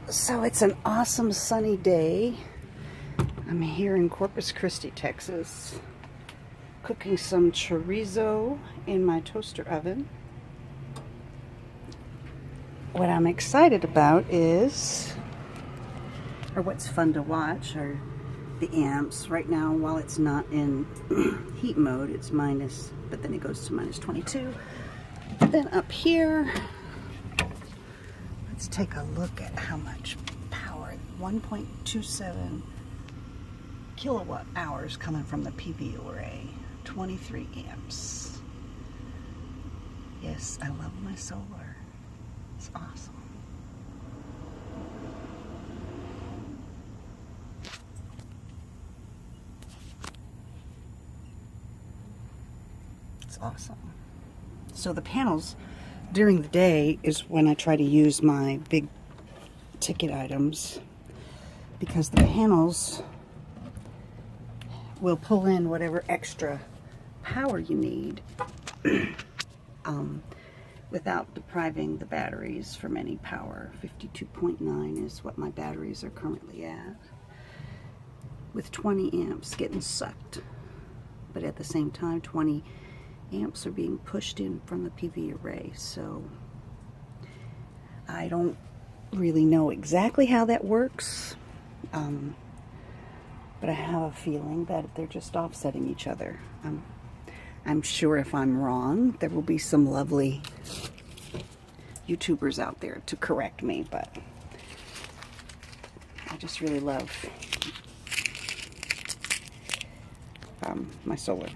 So it's an awesome sunny day. I'm here in Corpus Christi, Texas, cooking some chorizo in my toaster oven. What I'm excited about is, or what's fun to watch, are the amps. Right now, while it's not in heat mode, it's minus, but then it goes to minus 22. Then up here, let's take a look at how much power. 1.27 kilowatt hours coming from the PV array. 23 amps. Yes, I love my solar. It's awesome. It's awesome. So the panels during the day is when I try to use my big ticket items, because the panels will pull in whatever extra power you need without depriving the batteries from any power. 52.9 is what my batteries are currently at, with 20 amps getting sucked. But at the same time, 20 amps are being pushed in from the PV array. So I don't really know exactly how that works, but I have a feeling that they're just offsetting each other. I'm sure if I'm wrong, there will be some lovely YouTubers out there to correct me, but I just really love my solar.